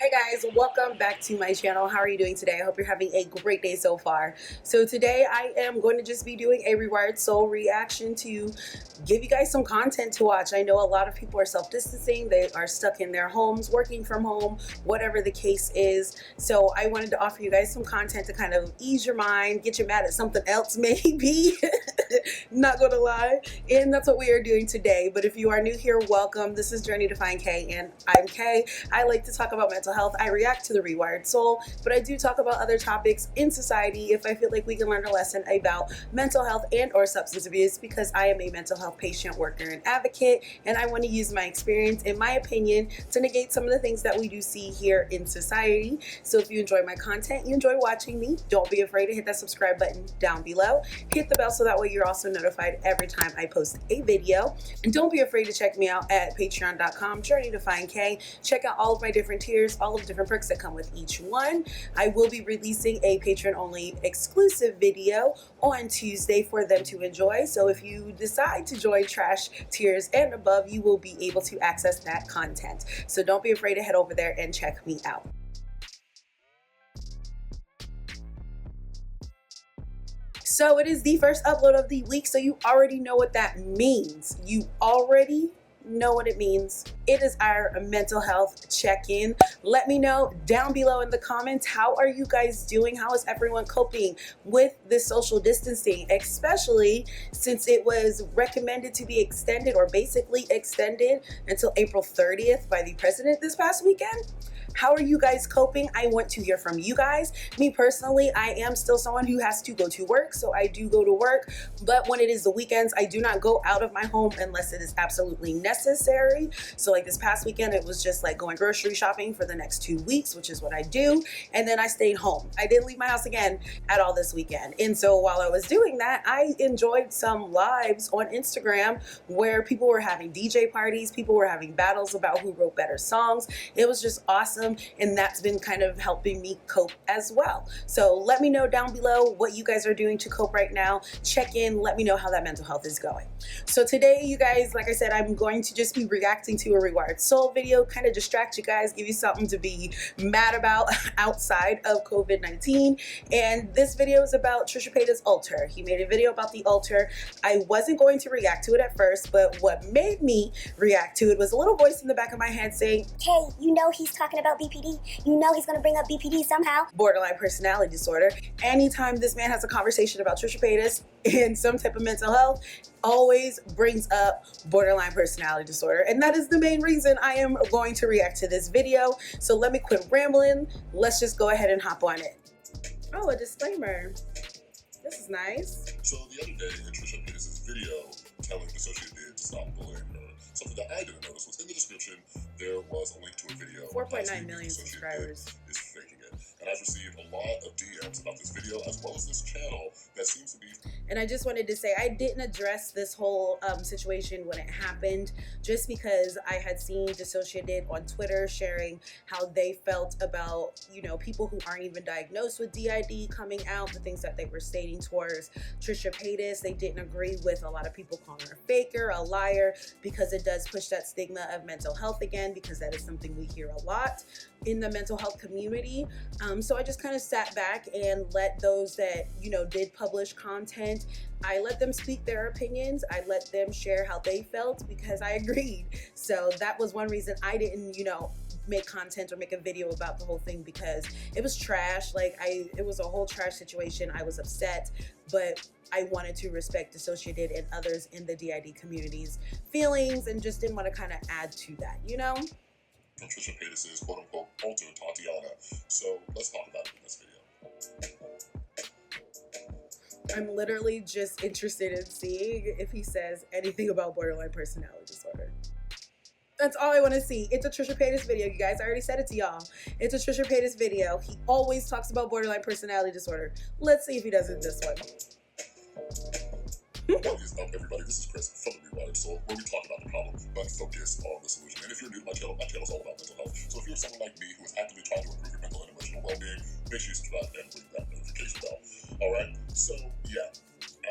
Hey guys, welcome back to my channel. How are you doing today? I hope you're having a great day so far. So today I am going to just be doing a Rewired Soul reaction to give you guys some content to watch. I know a lot of people are self-distancing. They are stuck in their homes, working from home, whatever the case is. So I wanted to offer you guys some content to kind of ease your mind, get you mad at something else maybe. Not gonna lie. And that's what we are doing today. But if you are new here, welcome. This is Journey to Find K and I'm Kay. I like to talk about mental health. I react to the Rewired Soul, but I do talk about other topics in society if I feel like we can learn a lesson about mental health and or substance abuse, because I am a mental health patient, worker, and advocate, and I want to use my experience and my opinion to negate some of the things that we do see here in society. So if you enjoy my content, you enjoy watching me, don't be afraid to hit that subscribe button down below. Hit the bell so that way you're also notified every time I post a video. And don't be afraid to check me out at patreon.com, Journey to Find K. Check out all of my different tiers, all of the different perks that come with each one. I will be releasing a patron only exclusive video on Tuesday for them to enjoy. So if you decide to join trash tiers and above, you will be able to access that content. So don't be afraid to head over there and check me out. So it is the first upload of the week, so you already know what that means. You already know what it means. It is our mental health check-in. Let me know down below in the comments, how are you guys doing? How is everyone coping with this social distancing, especially since it was recommended to be extended, or basically extended until April 30th by the president this past weekend? How are you guys coping? I want to hear from you guys. Me personally, I am still someone who has to go to work, so I do go to work, but when it is the weekends, I do not go out of my home unless it is absolutely necessary. So like this past weekend, it was just like going grocery shopping for the next 2 weeks, which is what I do, and then I stayed home. I didn't leave my house again at all this weekend. And so while I was doing that, I enjoyed some lives on Instagram where people were having DJ parties, people were having battles about who wrote better songs. It was just awesome. And that's been kind of helping me cope as well. So let me know down below what you guys are doing to cope right now. Check in, let me know how that mental health is going. So today, you guys, like I said, I'm going to just be reacting to a Rewired Soul video, kind of distract you guys, give you something to be mad about outside of COVID-19. And this video is about Trisha Paytas' altar. He made a video about the altar. I wasn't going to react to it at first, but what made me react to it was a little voice in the back of my head saying, "Hey, you know he's talking about BPD. You know he's gonna bring up BPD somehow." Borderline personality disorder. Anytime this man has a conversation about Trisha Paytas and some type of mental health, always brings up borderline personality disorder. And that is the main reason I am going to react to this video. So let me quit rambling. Let's just go ahead and hop on it. Oh, a disclaimer. This is nice. So the other day in Trisha Paytas' video telling the associate did to stop bullying her, something that I didn't notice was in the description, there was a link to a video. 4.9 million subscribers. Is faking it. And I've received a lot of DMs about this video as well as this channel that seems to be. And I just wanted to say, I didn't address this whole situation when it happened, just because I had seen Dissociated on Twitter sharing how they felt about, you know, people who aren't even diagnosed with DID coming out, the things that they were stating towards Trisha Paytas. They didn't agree with a lot of people calling her a faker, a liar, because it does push that stigma of mental health again, because that is something we hear a lot in the mental health community. So I just kind of sat back and let those that, you know, did publish content, I let them speak their opinions. I let them share how they felt, because I agreed. So that was one reason I didn't, you know, make content or make a video about the whole thing, because it was trash. Like it was a whole trash situation. I was upset, but I wanted to respect Dissociated and others in the DID community's feelings, and just didn't want to kind of add to that, you know? From Trisha Paytas' quote-unquote alter Tatiana. So let's talk about it in this video. I'm literally just interested in seeing if he says anything about borderline personality disorder. That's all I want to see. It's a Trisha Paytas video, you guys. I already said it to y'all. It's a Trisha Paytas video. He always talks about borderline personality disorder. Let's see if he does it this one. What is up, everybody? This is Chris from the Rewired Soul, where we talk about the problem but focus on the solution. And if you're new to my channel is all about mental health. So if you're someone like me who is actively trying to improve your mental and emotional well-being, make sure you subscribe and ring that notification bell. Alright? So yeah,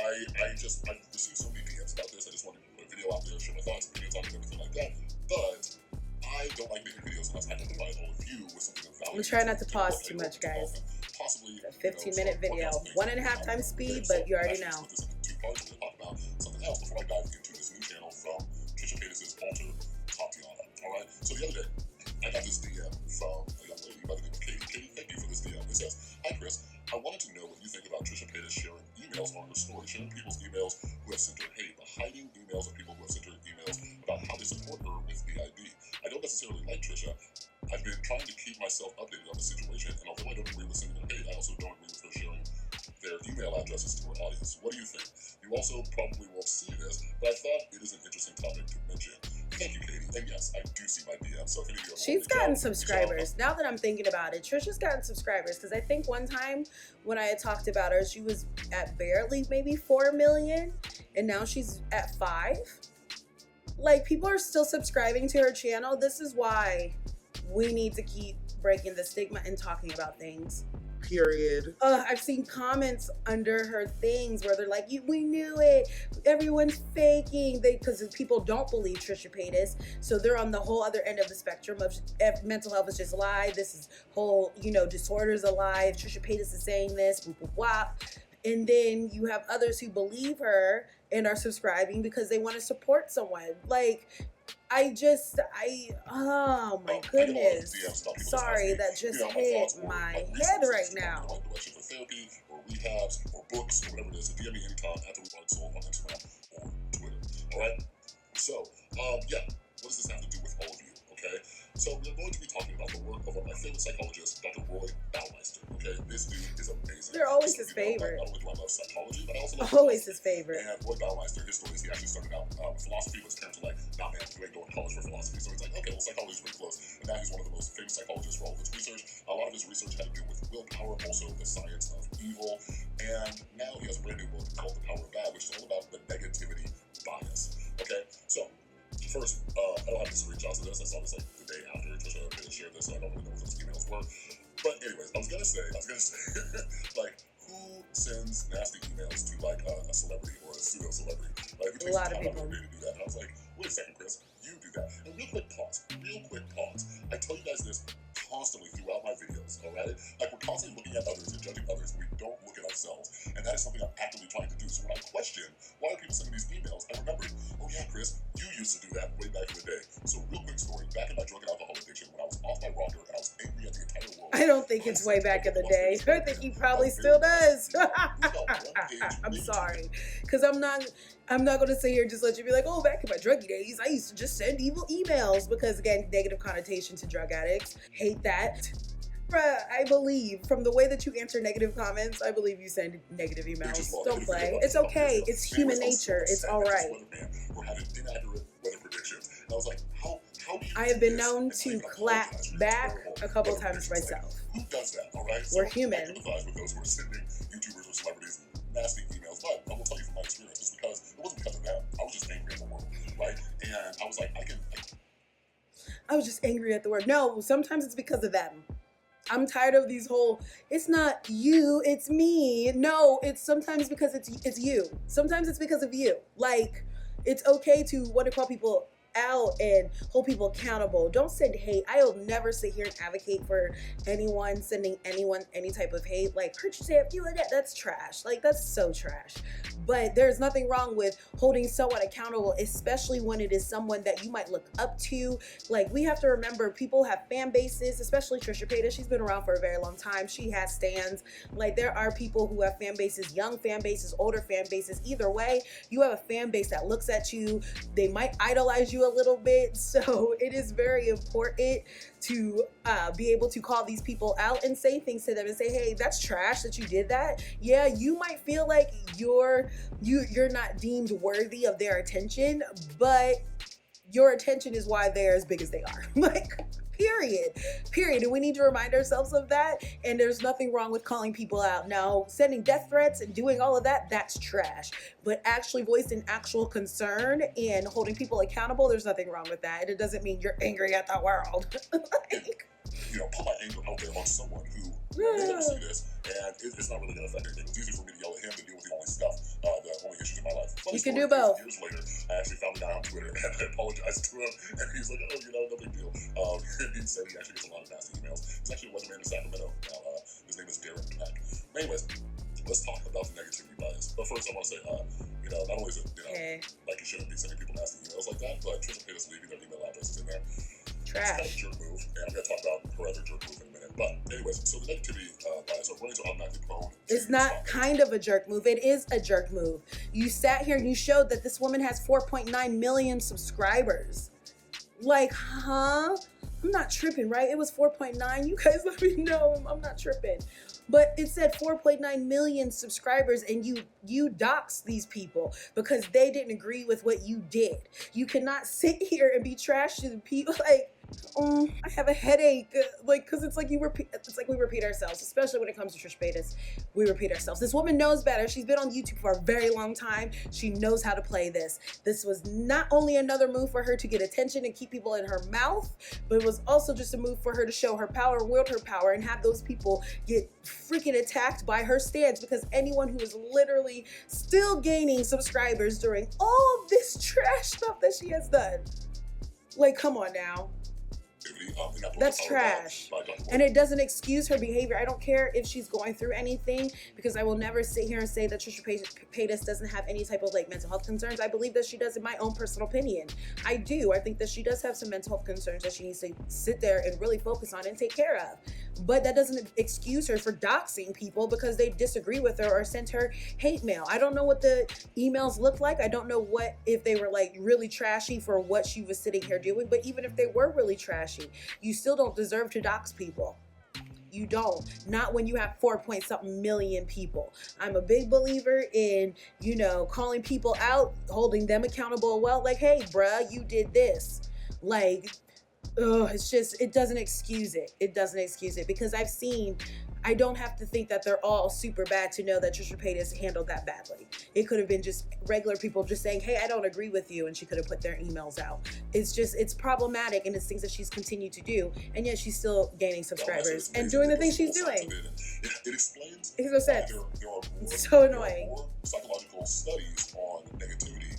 I received so many DMs about this. I just wanted to put a video out there, share my thoughts, opinions on it, and everything like that. But I don't like making videos unless I can provide all of you with something I'm trying not to pause too much, guys. Possibly a 15-minute video, 1.5 times speed, but you already know. This into two parts. We're going to talk about something else before I dive into this new channel from Trisha Paytas' alter Tatiana. All right. So the other day, I got this DM from a young lady by the name of Katie. Katie, thank you for this DM. It says, "Hi Chris, I wanted to know what you think about Trisha Paytas sharing emails on her story, sharing people's emails who have sent her hate, but hiding emails of people who have sent her emails about how they support her with BID. I don't necessarily like Trisha. I've been trying to keep myself updated on the situation, and although I don't agree with sending her hate, I also don't agree with her sharing their email addresses to her audience. What do you think? You also probably won't see this, but I thought it is an interesting topic to mention." Thank you, Katie. And yes, I do see my DM. So if any of you she's gotten subscribers. Now that I'm thinking about it, Trisha's gotten subscribers, because I think one time when I had talked about her, she was at barely maybe 4 million, and now she's at 5. Like, people are still subscribing to her channel. This is why we need to keep breaking the stigma and talking about things. Period. I've seen comments under her things where they're like, "We knew it. Everyone's faking." Because people don't believe Trisha Paytas, so they're on the whole other end of the spectrum of mental health is just a lie. This is whole, disorders a lie. Trisha Paytas is saying this, blah, blah, blah. And then you have others who believe her and are subscribing because they want to support someone. Like, oh my goodness. Sorry, that just hit my head right now. Direction for therapy or rehabs or books or whatever it is. So DM me anytime at the Rewired Soul on Instagram or Twitter. All right. So, what does this have to do with all of you? Okay. So we're going to be talking about the work of one of my favorite psychologists, Dr. Roy Baumeister. Okay, this dude is amazing. You're always his favorite. Not only do I love psychology, but I also love always his favorite. And Roy Baumeister, his stories, he actually started out with philosophy, but his parents were like, "Nah, man, you ain't going to college for philosophy." So he's like, "Okay, well, psychology is pretty close." And now he's one of the most famous psychologists for all of his research. A lot of his research had to do with willpower, also the science of evil. And now he has a brand new book called The Power of Bad, which is all about the negativity bias. Okay, so first, I don't have to screenshots of this. I saw this like the day after Trisha shared this, so I don't really know what those emails were. But anyways, I was gonna say, like, who sends nasty emails to like a celebrity or a pseudo celebrity? Like, a lot of people to do that. And I was like, wait a second, Chris, you do that. And real quick pause. I tell you guys this constantly throughout my videos. All right, like, we're constantly looking at others and judging others, and we don't look at ourselves. And that is something I'm actively trying to do. So when I question why are people sending these emails, I remember, oh yeah, Chris, you used to do that way back in the day. So real quick story, back in my drug and alcohol addiction, when I was off my rocker and I was angry at the entire world. I don't think it's way back in the day. I think he probably still does. I'm sorry, because I'm not going to sit here and just let you be like, "Oh, back in my druggy days, I used to just send evil emails," because again, negative connotation to drug addicts. Hate that. I believe from the way that you answer negative comments, I believe you send negative emails. Don't play. It's okay. It's human nature. It's all right. We're having inaccurate weather predictions. And I was like, how do you I have been known to clap back a couple times myself. Who does that? All right. We're human. I empathize with those who are sending YouTubers or celebrities nasty emails, but I will tell you from my experience, it's because it wasn't because of them. I was just angry at the world, right? And I was like, I was just angry at the world. No, sometimes it's because of them. I'm tired of these whole, it's not you, it's me. No, it's sometimes because it's you. Sometimes it's because of you. Like, it's okay to want to call people out and hold people accountable. Don't send hate. I'll never sit here and advocate for anyone sending anyone any type of hate. Like, hurt yourself, you and that. That's trash. Like, that's so trash. But there's nothing wrong with holding someone accountable, especially when it is someone that you might look up to. Like, we have to remember, people have fan bases, especially Trisha Paytas. She's been around for a very long time. She has stans. Like, there are people who have fan bases, young fan bases, older fan bases. Either way, you have a fan base that looks at you. They might idolize you a little bit. So it is very important to be able to call these people out and say things to them and say, "Hey, that's trash that you did that." Yeah, you might feel like you're not deemed worthy of their attention, but your attention is why they're as big as they are. Like, period. And we need to remind ourselves of that. And there's nothing wrong with calling people out. Now, sending death threats and doing all of that, that's trash. But actually voicing actual concern and holding people accountable, there's nothing wrong with that. And it doesn't mean you're angry at the world. Like, put my anger out there on someone who may never see this, and it's not really going to affect anything. It's easy for me to yell at him than deal with the only stuff, the only issues in my life. You can do both. Years later, I actually found the guy on Twitter and I apologized to him, and he's like, oh, no big deal. He said he actually gets a lot of nasty emails. He's actually a weatherman in Sacramento. Now, his name is Darren Pack. Anyways, let's talk about the negativity bias. But first, I want to say, not only is it, like you shouldn't be sending people nasty emails like that, but Trisha Paytas leaving their email addresses in there. Trash. It's kind of a jerk move, and I'm going to talk about her other jerk move in a minute. But anyways, so the negativity bias, our brains are automatically prone. It's not kind of a jerk move. It is a jerk move. You sat here and you showed that this woman has 4.9 million subscribers. Like, huh? I'm not tripping, right? It was 4.9. You guys let me know. I'm not tripping. But it said 4.9 million subscribers, and you doxed these people because they didn't agree with what you did. You cannot sit here and be trash to the people. Like, I have a headache. Because it's like we repeat ourselves, especially when it comes to Trisha Paytas. We repeat ourselves. This woman knows better. She's been on YouTube for a very long time. She knows how to play this. This was not only another move for her to get attention and keep people in her mouth, but it was also just a move for her to show her power, wield her power, and have those people get freaking attacked by her stance, because anyone who is literally still gaining subscribers during all of this trash stuff that she has done. Like, come on now. That's trash. And it doesn't excuse her behavior. I don't care if she's going through anything, because I will never sit here and say that Trisha Paytas doesn't have any type of mental health concerns. I believe that she does, in my own personal opinion. I do. I think that she does have some mental health concerns that she needs to sit there and really focus on and take care of. But that doesn't excuse her for doxing people because they disagree with her or sent her hate mail. I don't know what the emails look like. I don't know if they were really trashy for what she was sitting here doing. But even if they were really trashy, you still don't deserve to dox people. You don't. Not when you have 4-point-something million people. I'm a big believer in, calling people out, holding them accountable. Well, hey, bruh, you did this. It doesn't excuse it. It doesn't excuse it, because I don't have to think that they're all super bad to know that Trisha Paytas handled that badly. It could have been just regular people just saying, hey, I don't agree with you, and she could have put their emails out. It's problematic, and it's things that she's continued to do, and yet she's still gaining subscribers and doing the things she's doing. It explains why there are more, annoying. More psychological studies on negativity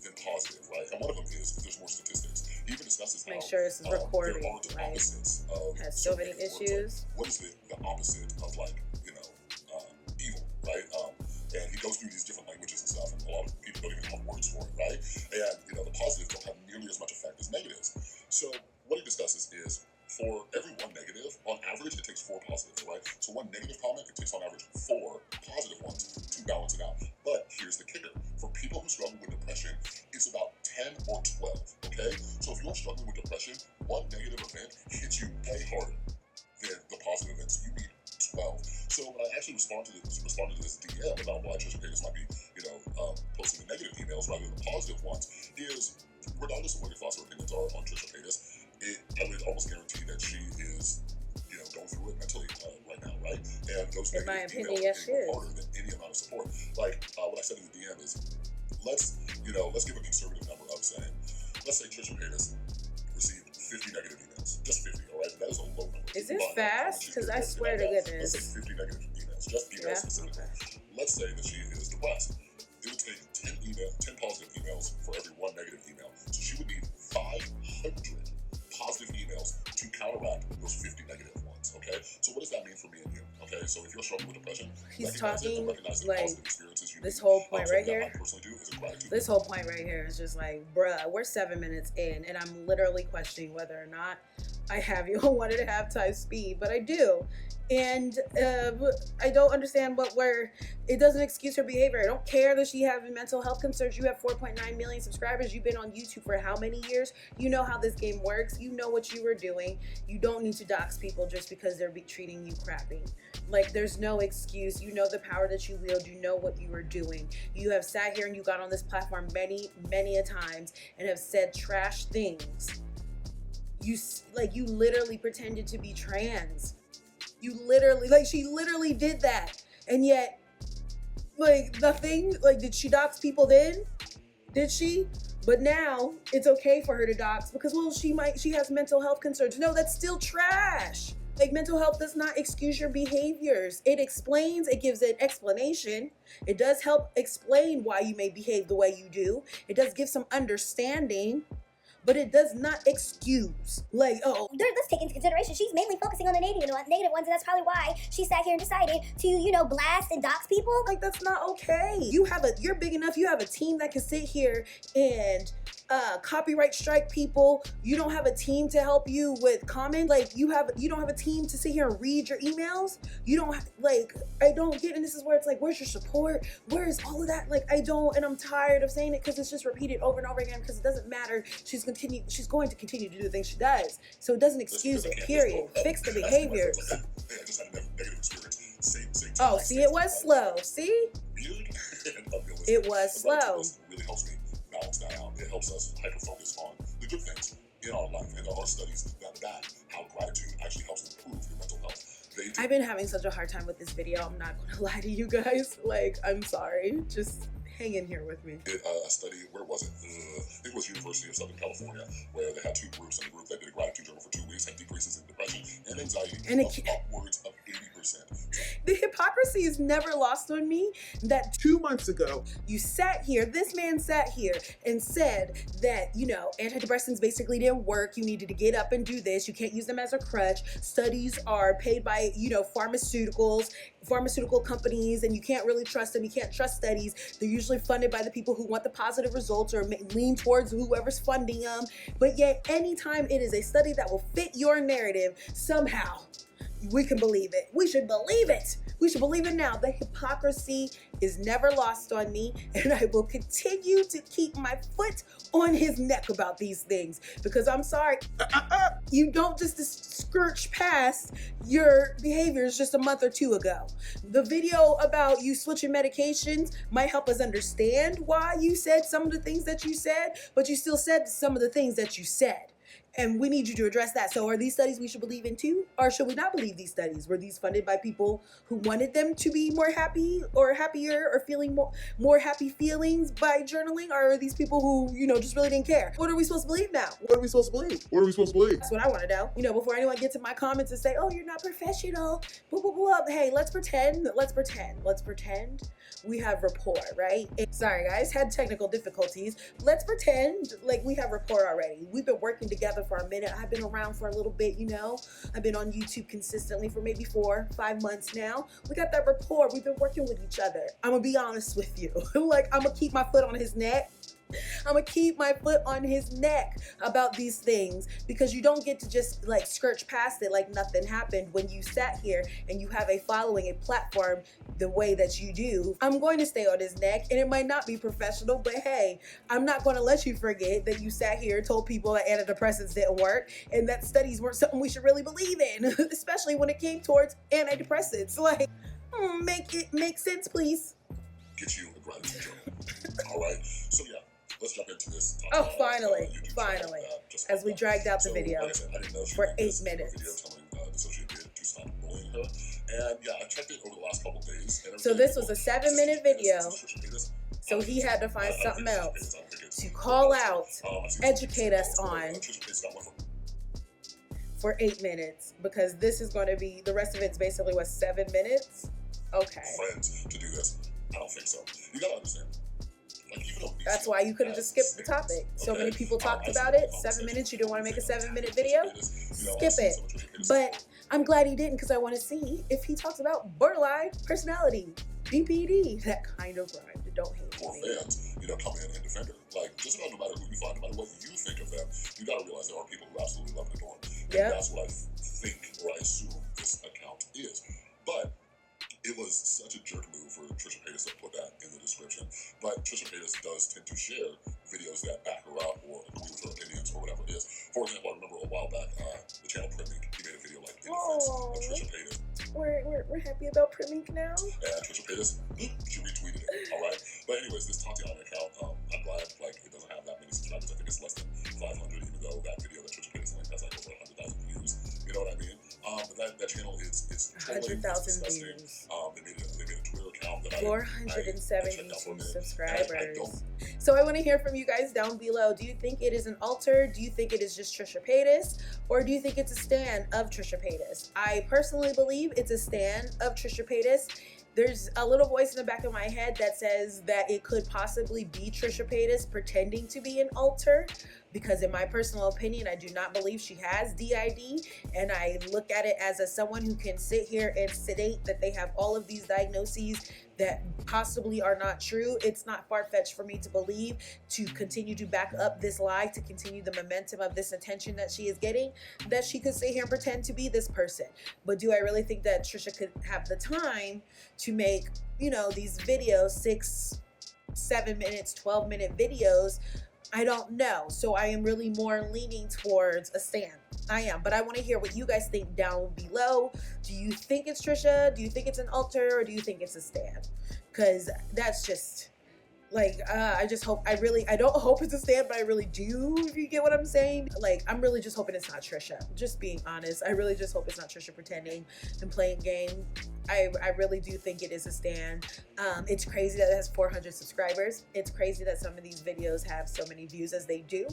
than positive, right? And one of them is there's more statistics. He even discusses make sure this is recording, there aren't right? opposites of has so many issues. What is the opposite of evil, right? And he goes through these different languages and stuff, and a lot of people don't even have words for it, right? And the positives don't have nearly as much effect as negatives. So what he discusses is, for every one negative, on average, it takes 4 positives, right? So one negative comment, it takes on average 4 positive ones to balance it out. But here's the kicker. For people who struggle with depression, it's about 10 or 12, okay? So if you're struggling with depression, one negative event hits you way harder than the positive events. You need 12. So when I actually responded to this DM about why Trisha Paytas might be, posting the negative emails rather than the positive ones, is regardless of what your thoughts or opinions are on Trisha Paytas, I would almost guarantee that she is, going through it mentally right now, right? And those in my negative opinion, emails yes, she is. harder than any amount of support. What I said in the DM is, let's give a conservative number of saying, let's say Trisha Paytas received 50 negative emails, just 50, all right? That is a low number. Is this fast? Because I swear to goodness. Let's say 50 negative emails, just emails specifically. Okay. Let's say that she is depressed. It would take 10 positive emails for every 1 negative email. So she would need 500 positive emails to counteract those 50 negative ones, okay? So what does that mean for me and you, okay? So if you're struggling with depression, he's talking experiences you this whole point right here. This whole point right here is just bruh, we're 7 minutes in, and I'm literally questioning whether or not I have you on 1.5 times speed, but I do. And I don't understand it doesn't excuse her behavior. I don't care that she has mental health concerns. You have 4.9 million subscribers. You've been on YouTube for how many years? You know how this game works. You know what you were doing. You don't need to dox people just because they're treating you crappy. There's no excuse. You know the power that you wield. You know what you were doing. You have sat here and you got on this platform many, many a times and have said trash things. You literally pretended to be trans. You literally, she literally did that. And yet, nothing, did she dox people then? Did she? But now, it's okay for her to dox because, she has mental health concerns. No, that's still trash. Like, mental health does not excuse your behaviors. It explains, it gives an explanation. It does help explain why you may behave the way you do. It does give some understanding, but it does not excuse. Like, oh, Let's take into consideration she's mainly focusing on the negative ones, and that's probably why she sat here and decided to, blast and dox people. like, that's not okay. You're big enough, you have a team that can sit here and copyright strike people. You don't have a team to help you with comments. Like, you don't have a team to sit here and read your emails. You don't I don't get, and this is where it's like, where's your support? Where is all of that? Like, I don't, and I'm tired of saying it because it's just repeated over and over again, because it doesn't matter. She's going to continue to do the things she does. So it doesn't excuse it, period. Fix the behaviors. I just had a negative experience. Oh, see, it was slow. See? It was slow. It really helps me balance that out. It helps us hyper-focus on the good things in our life. And there are studies that back how gratitude actually helps improve your mental health. I've been having such a hard time with this video. I'm not going to lie to you guys. Like, I'm sorry. Just hang in here with me. A study, where was it? I think it was University of Southern California, where they had two groups, and the group that did a gratitude journal for 2 weeks had decreases in depression and anxiety of upwards of 80%. The hypocrisy is never lost on me that 2 months ago, this man sat here and said that, antidepressants basically didn't work. You needed to get up and do this. You can't use them as a crutch. Studies are paid by, pharmaceutical companies, and you can't really trust them. You can't trust studies. They're usually funded by the people who want the positive results or lean towards whoever's funding them. But yet, anytime it is a study that will fit your narrative, somehow we can believe it. We should believe it. We should believe it now. The hypocrisy is never lost on me, and I will continue to keep my foot on his neck about these things, because I'm sorry, you don't just scourge past your behaviors just a month or two ago. The video about you switching medications might help us understand why you said some of the things that you said, but you still said some of the things that you said. And we need you to address that. So are these studies we should believe in too? Or should we not believe these studies? Were these funded by people who wanted them to be more happy or happier or feeling more happy feelings by journaling? Or are these people who, just really didn't care? What are we supposed to believe now? What are we supposed to believe? What are we supposed to believe? That's what I want to know. Before anyone gets in my comments and say, oh, you're not professional, blah, blah, blah. Hey, let's pretend we have rapport, right? Sorry guys, had technical difficulties. Let's pretend like we have rapport already. We've been working together for a minute. I've been around for a little bit, I've been on YouTube consistently for maybe 4-5 months now. We got that rapport. We've been working with each other. I'm gonna be honest with you. I'm gonna keep my foot on his neck. I'm gonna keep my foot on his neck about these things, because you don't get to just skirt past it like nothing happened when you sat here and you have a following, a platform the way that you do. I'm going to stay on his neck, and it might not be professional, but hey, I'm not going to let you forget that you sat here and told people that antidepressants didn't work and that studies weren't something we should really believe in, especially when it came towards antidepressants. Make it make sense, please. Get you a gratitude journal. All right. So yeah. Let's jump into this. Finally. As we dragged out the video like I said, I didn't know for 8 minutes. Video telling the associate to stop bullying her. And yeah, I checked it over the last couple days. So this was a 7-minute video. So he had to find something else to call out, educate us on for 8 minutes, because this is going to be, the rest of it's basically, 7 minutes? Okay. Friends to do this? I don't think so. You gotta understand. That's why you could have just skipped the topic. So many people talked about it. 7 minutes. You didn't want to make a 7-minute video? Skip it. But I'm glad he didn't, because I want to see if he talks about borderline personality, BPD, that kind of rhyme. Don't hate for fans, come in and defend her. Just about no matter who you find, no matter what you think of them, you gotta realize there are people who absolutely love and adore them. And that's what I think, or I assume this account is. But it was such a jerk move for Trisha Paytas to put that in the description. But Trisha Paytas does tend to share videos that back her up or agree with her opinions or whatever it is. For example, I remember a while back, the channel Primink, he made a video in defense of Trisha Paytas. We're happy about Primink now. And Trisha Paytas, she retweeted it, all right? But anyways, this Tatiana account, I'm glad it doesn't have that many subscribers. I think it's less than 500, even though that video that Trisha Paytas linked has over 100,000 views. You know what I mean? But that channel is 100,000 views. They made a Twitter account that 472 subscribers. So I want to hear from you guys down below. Do you think it is an alter? Do you think it is just Trisha Paytas? Or do you think it's a stan of Trisha Paytas? I personally believe it's a stan of Trisha Paytas. There's a little voice in the back of my head that says that it could possibly be Trisha Paytas pretending to be an alter, because in my personal opinion, I do not believe she has DID, and I look at it as someone who can sit here and state that they have all of these diagnoses that possibly are not true. It's not far-fetched for me to believe, to continue to back up this lie, to continue the momentum of this attention that she is getting, that she could sit here and pretend to be this person. But do I really think that Trisha could have the time to make, you know, these videos, 6, 7 minutes, 12-minute videos? I don't know. So I am really more leaning towards a stan. I am. But I want to hear what you guys think down below. Do you think it's Trisha? Do you think it's an alter? Or do you think it's a stan? Because that's just... like, I just hope, I don't hope it's a stan, but I really do, if you get what I'm saying. Like, I'm really just hoping it's not Trisha. Just being honest. I really just hope it's not Trisha pretending and playing game. I really do think it is a stan. It's crazy that it has 400 subscribers. It's crazy that some of these videos have so many views as they do.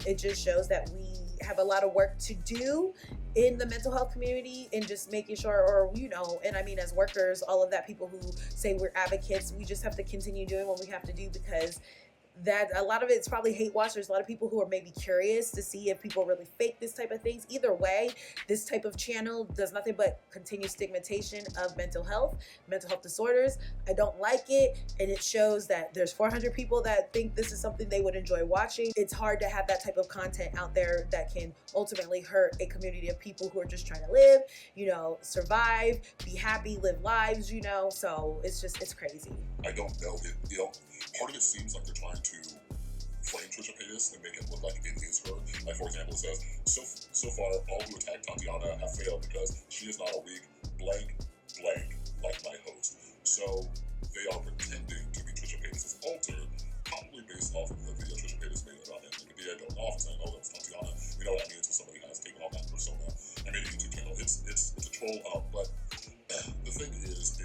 It just shows that we have a lot of work to do in the mental health community, and just making sure, or, you know, and I mean as workers, all of that, people who say we're advocates, we just have to continue doing what we have to do, because that a lot of it's probably hate watch. There's a lot of people who are maybe curious to see if people really fake this type of things. Either way, this type of channel does nothing but continue stigmatization of mental health disorders. I don't like it, and it shows that there's 400 people that think this is something they would enjoy watching. It's hard to have that type of content out there that can ultimately hurt a community of people who are just trying to live, you know, survive, be happy, live lives, you know. So it's crazy. I don't know. Part of it seems like they're trying to frame Trisha Paytas and make it look like it is her. Like, for example, it says, so far, all who attacked Tatiana have failed because she is not a weak blank like my host. So they are pretending to be Trisha Paytas' alter, probably based off of the video Trisha Paytas made about BPD going off and saying, oh, that was Tatiana. You know what I mean? So somebody has taken on that persona and made a YouTube channel. It's a troll, but the thing is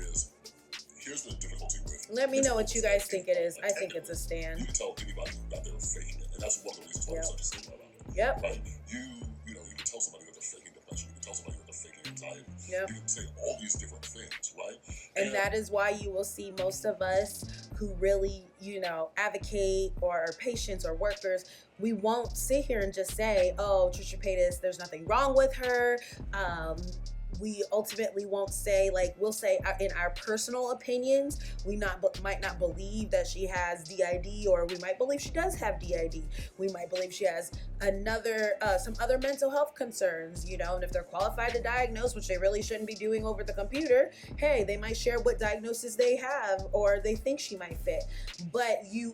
here's the difficulty with... Let me know what you guys think it is. I think it's a stan. You can tell anybody that they're faking it, and that's one of the reasons why there's such a stigma about it. Yep. Right? You know, you can tell somebody that they're faking depression. You can tell somebody that they're faking anxiety. Yep. You can say all these different things, right? And that is why you will see most of us who really, you know, advocate or are patients or workers, we won't sit here and just say, oh, Trisha Paytas, there's nothing wrong with her. We ultimately won't say, like, we'll say in our personal opinions, we might not believe that she has DID, or we might believe she does have DID. We might believe she has some other mental health concerns, you know, and if they're qualified to diagnose, which they really shouldn't be doing over the computer, hey, they might share what diagnosis they have or they think she might fit. But we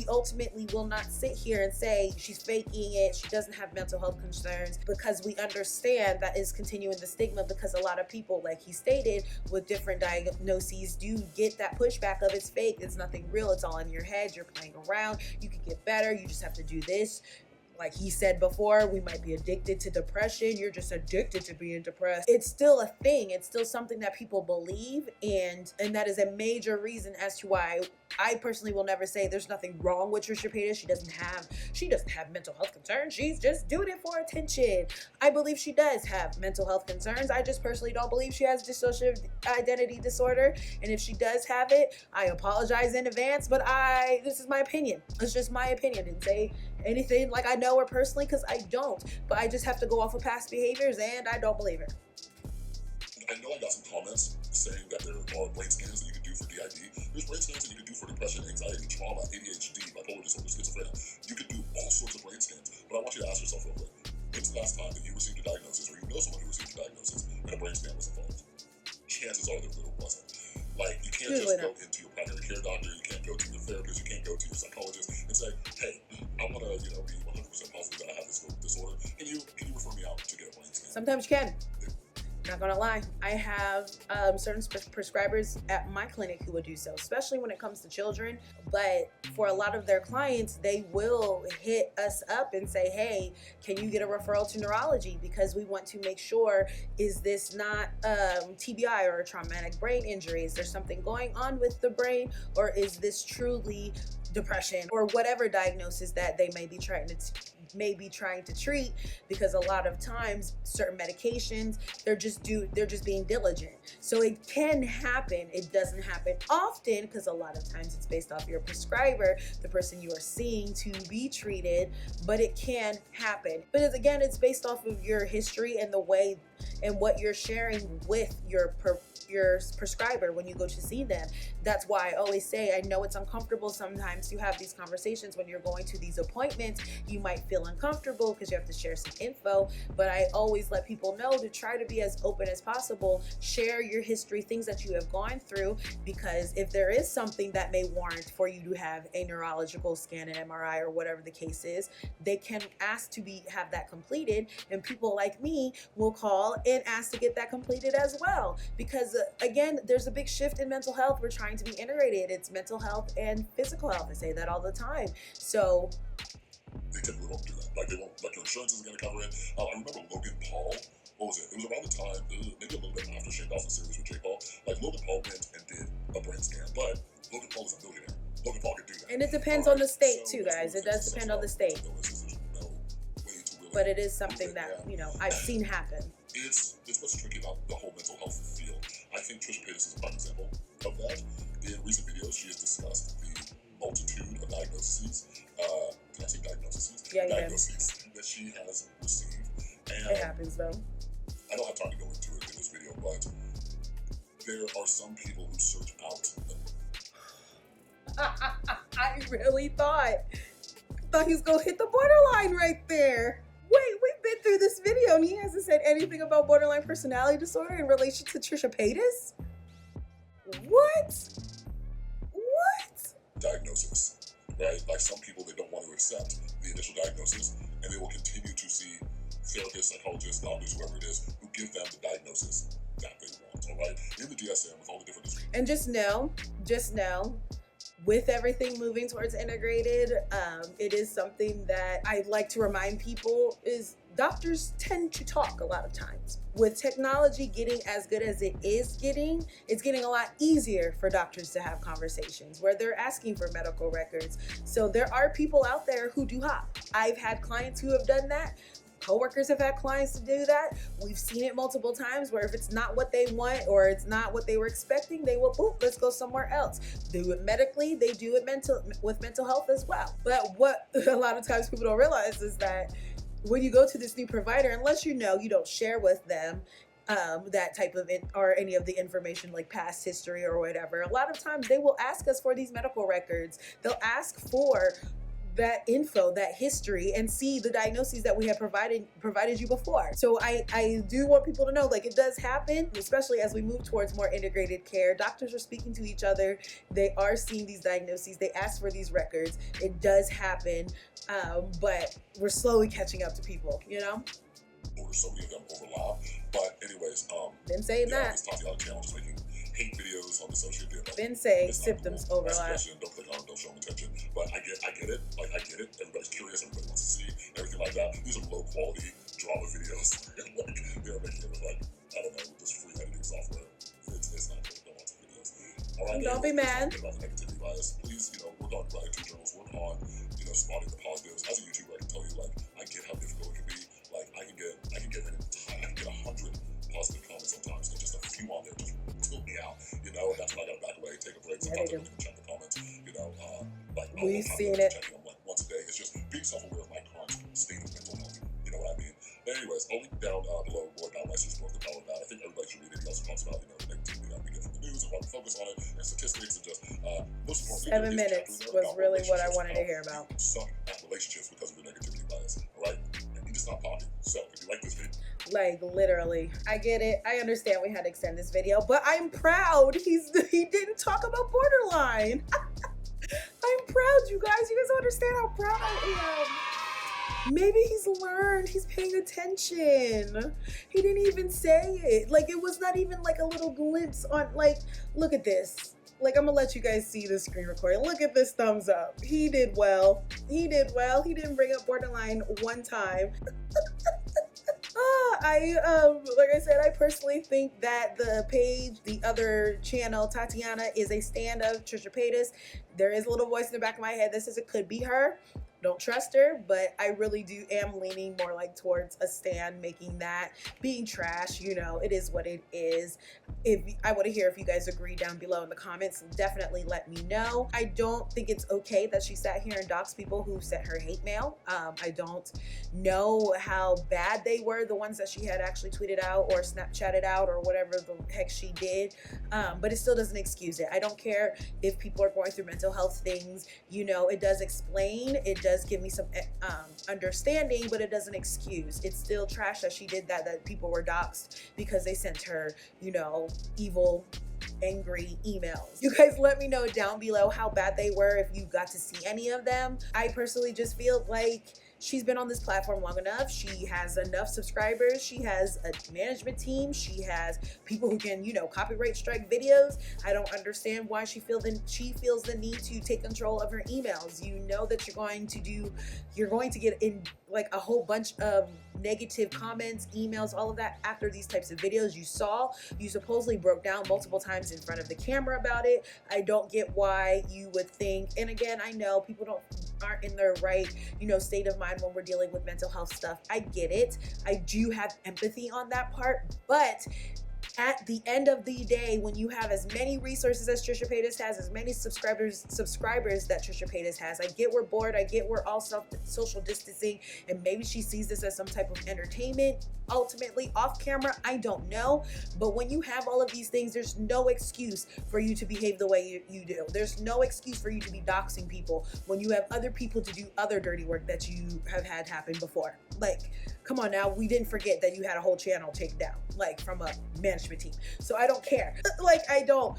ultimately will not sit here and say she's faking it, she doesn't have mental health concerns, because we understand that is continuing the stigma, because a lot of people, like he stated, with different diagnoses do get that pushback of it's fake, it's nothing real, it's all in your head, you're playing around, you can get better, you just have to do this. Like he said before, we might be addicted to depression. You're just addicted to being depressed. It's still a thing. It's still something that people believe. And that is a major reason as to why I personally will never say there's nothing wrong with Trisha Paytas. She doesn't have mental health concerns. She's just doing it for attention. I believe she does have mental health concerns. I just personally don't believe she has dissociative identity disorder. And if she does have it, I apologize in advance, but this is my opinion. It's just my opinion. I didn't say anything like I know her personally, because I don't, but I just have to go off of past behaviors, and I don't believe her. I know I got some comments saying that there are brain scans that you can do for DID. There's brain scans that you can do for depression, anxiety, trauma, ADHD, bipolar disorder, schizophrenia. You can do all sorts of brain scans, but I want you to ask yourself real quick, when's the last time that you received a diagnosis, or you know someone who received a diagnosis and a brain scan was involved? Chances are there wasn't. Like, you can't just go into your primary care doctor, you can't go to your therapist, you can't go to your psychologist and say, hey, I want to, be 100% positive that I have this disorder. Can you refer me out to get a brain scan? Sometimes you can. Not gonna lie, I have certain prescribers at my clinic who would do so, especially when it comes to children. But for a lot of their clients, they will hit us up and say, hey, can you get a referral to neurology? Because we want to make sure, is this not TBI or a traumatic brain injury? Is there something going on with the brain? Or is this truly depression or whatever diagnosis that they may be trying to treat? Because a lot of times certain medications, they're just being diligent. So it can happen. It doesn't happen often because a lot of times it's based off your prescriber, the person you are seeing to be treated, but it can happen. But it's based off of your history and the way and what you're sharing with your prescriber when you go to see them. That's why I always say, I know it's uncomfortable sometimes to have these conversations when you're going to these appointments. You might feel uncomfortable because you have to share some info, but I always let people know to try to be as open as possible. Share your history, things that you have gone through, because if there is something that may warrant for you to have a neurological scan, an MRI, or whatever the case is, they can ask to have that completed, and people like me will call and ask to get that completed as well. Because again, there's a big shift in mental health. We're trying to be integrated. It's mental health and physical health. I say that all the time. So they typically won't do that. Like, they won't, like, your insurance isn't going to cover it. I remember Logan Paul. What was it? It was around the time, maybe a little bit after Shane Dawson's series with Jake Paul. Like, Logan Paul went and did a brain scan, but Logan Paul is a millionaire. Logan Paul can do that. And it depends on the state too, guys. It does depend on the state. But it is something that, I've seen happen. It's what's tricky about the whole mental health field. I think Trisha Paytas is a prime example of that. In recent videos, she has discussed the multitude of diagnoses. Can I say diagnoses? Yeah, diagnoses that she has received. And it happens though. I don't have time to go into it in this video, but there are some people who search out. I really thought he was gonna hit the borderline right there. Wait, we've been through this video and he hasn't said anything about borderline personality disorder in relation to Trisha Paytas? What? Diagnosis, right? Like, some people, they don't want to accept the initial diagnosis, and they will continue to see therapists, psychologists, doctors, whoever it is, who give them the diagnosis that they want, all right? In the DSM, with all the different... And just know, with everything moving towards integrated, it is something that I like to remind people is doctors tend to talk a lot of times. With technology getting as good as it is getting, it's getting a lot easier for doctors to have conversations where they're asking for medical records. So there are people out there who do hop. I've had clients who have done that. Coworkers have had clients to do that. We've seen it multiple times where if it's not what they want or it's not what they were expecting, they will, let's go somewhere else. Do it medically, they do it with mental health as well. But what a lot of times people don't realize is that when you go to this new provider, unless you don't share with them that type of or any of the information like past history or whatever, a lot of times they will ask us for these medical records. They'll ask for that info, that history, and see the diagnoses that we have provided you before. So I do want people to know, like, it does happen, especially as we move towards more integrated care. Doctors are speaking to each other. They are seeing these diagnoses. They ask for these records. It does happen, but we're slowly catching up to people, Or so many of them overlap. But anyways, been saying that. This Tatiana channel just making hate videos on the social media. Been saying symptoms overlap. Don't click on them, don't show them attention. But I get it. Like, I get it. Everybody's curious. Everybody wants to see everything like that. These are low quality drama videos. And like, they're making it with, like, I don't know, with this free editing software. It's not good. Don't watch the videos. All right. Don't be mad. About the negativity bias. Please, work on gratitude journals. Work on, spotting the positives. As a YouTuber, I can tell you, like, I get how difficult it can be. Like, I can get 100 positive comments sometimes, and just a few on there just tilt me out, and that's when I gotta back away, take a break. Sometimes I don't even check the comments, like, we've seen it. Checking them like once a day. It's just being self-aware of my current state of mental health. You know what I mean? But anyways, I'll link down below more about my sister's book, The Power of That. I think everybody should read it. He also talks about, the negativity that we get from the news and why we focus on it, and statistics, and just most importantly, 7 minutes was really what I wanted to hear about. Suck at relationships because of your negativity bias. All right, and you just stop talking. So if you like this video, like, literally, I get it. I understand we had to extend this video, but I'm proud he didn't talk about borderline. I'm proud, you guys. You guys don't understand how proud I am. Maybe he's learned. He's paying attention. He didn't even say it. Like, it was not even like a little glimpse on, like, look at this. Like, I'm gonna let you guys see the screen recording. Look at this thumbs up. He did well. He did well. He didn't bring up borderline one time. Like I said, I personally think that the page, the other channel, Tatiana, is a stand of Trisha Paytas. There is a little voice in the back of my head that says it could be her. Don't trust her, but I really am leaning more like towards a stand, making that being trash. You know, it is what it is. If I want to hear if you guys agree down below in the comments, definitely let me know. I don't think it's okay that she sat here and doxed people who sent her hate mail. I don't know how bad they were, the ones that she had actually tweeted out or Snapchatted out or whatever the heck she did. But it still doesn't excuse it. I don't care if people are going through mental health things. You know, it does explain, it does give me some understanding, but it doesn't excuse. It's still trash that she did that people were doxxed because they sent her, you know, evil, angry emails. You guys let me know down below how bad they were, if you got to see any of them. I personally just feel like she's been on this platform long enough. She has enough subscribers. She has a management team. She has people who can, you know, copyright strike videos. I don't understand why she feels the need to take control of her emails. You know that you're going to get in like a whole bunch of negative comments, emails, all of that after these types of videos. You supposedly broke down multiple times in front of the camera about it. I don't get why you would think, and again, I know people aren't in their right, you know, state of mind when we're dealing with mental health stuff. I get it. I do have empathy on that part, but at the end of the day, when you have as many resources as Trisha Paytas has, as many subscribers that Trisha Paytas has, I get we're bored, I get we're all social distancing, and maybe she sees this as some type of entertainment, ultimately off camera, I don't know. But when you have all of these things, there's no excuse for you to behave the way you do. There's no excuse for you to be doxing people when you have other people to do other dirty work that you have had happen before. Like, come on now, we didn't forget that you had a whole channel taken down, like from a management team. So I don't care. Like, I don't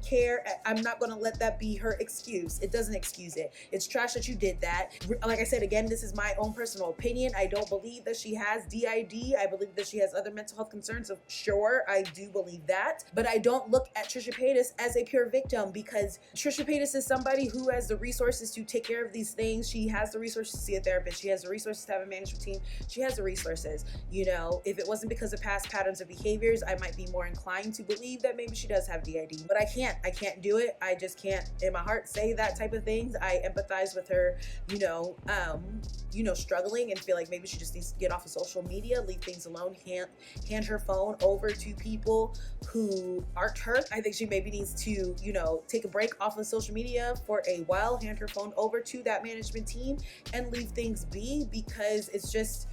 care. I'm not gonna let that be her excuse. It doesn't excuse it. It's trash that you did that. Like I said, again, this is my own personal opinion. I don't believe that she has DID. I believe that she has other mental health concerns. So sure, I do believe that. But I don't look at Trisha Paytas as a pure victim, because Trisha Paytas is somebody who has the resources to take care of these things. She has the resources to see a therapist. She has the resources to have a management team. She has the resources. You know, if it wasn't because of past patterns of behaviors, I might be more inclined to believe that maybe she does have DID. But I can't do it. I just can't in my heart say that type of things. I empathize with her, you know, struggling, and feel like maybe she just needs to get off of social media, leave things alone, hand her phone over to people who aren't her. I think she maybe needs to, you know, take a break off of social media for a while, hand her phone over to that management team and leave things be, because it's just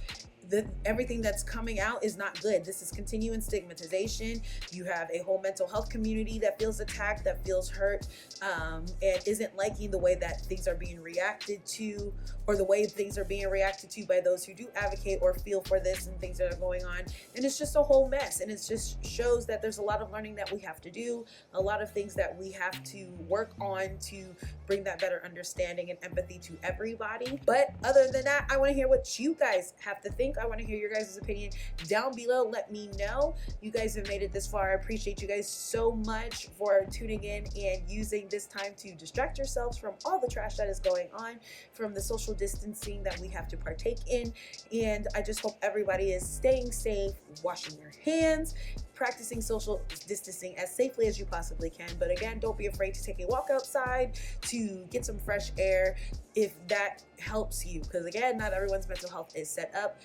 everything that's coming out is not good. This is continuing stigmatization. You have a whole mental health community that feels attacked, that feels hurt, and isn't liking the way that things are being reacted to, or the way things are being reacted to by those who do advocate or feel for this and things that are going on. And it's just a whole mess. And it just shows that there's a lot of learning that we have to do, a lot of things that we have to work on to bring that better understanding and empathy to everybody. But other than that, I want to hear what you guys have to think. I want to hear your guys' opinion down below. Let me know. You guys have made it this far. I appreciate you guys so much for tuning in and using this time to distract yourselves from all the trash that is going on, from the social distancing that we have to partake in. And I just hope everybody is staying safe, washing your hands, practicing social distancing as safely as you possibly can. But again, don't be afraid to take a walk outside to get some fresh air if that helps you, because again, not everyone's mental health is set up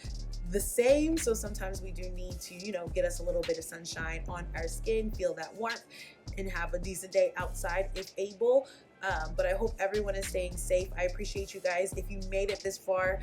the same. So sometimes we do need to, you know, get us a little bit of sunshine on our skin, feel that warmth, and have a decent day outside if able. But I hope everyone is staying safe. I appreciate you guys. If you made it this far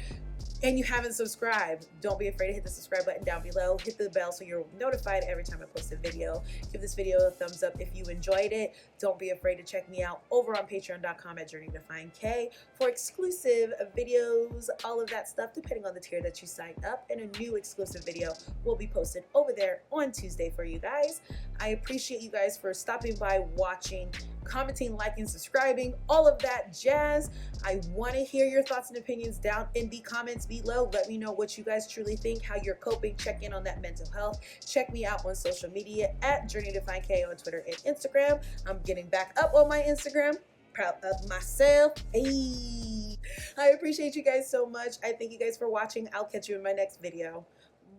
and you haven't subscribed, don't be afraid to hit the subscribe button down below. Hit the bell so you're notified every time I post a video. Give this video a thumbs up if you enjoyed it. Don't be afraid to check me out over on patreon.com at Journey to Find K for exclusive videos, all of that stuff, depending on the tier that you sign up. And a new exclusive video will be posted over there on Tuesday for you guys. I appreciate you guys for stopping by, watching, commenting, liking, subscribing, all of that jazz. I want to hear your thoughts and opinions down in the comments comments below. Let me know what you guys truly think, how you're coping. Check in on that mental health. Check me out on social media at Journey to Find K on Twitter and Instagram. I'm getting back up on my Instagram. Proud of myself. Hey, I appreciate you guys so much. I thank you guys for watching. I'll catch you in my next video.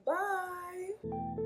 Bye.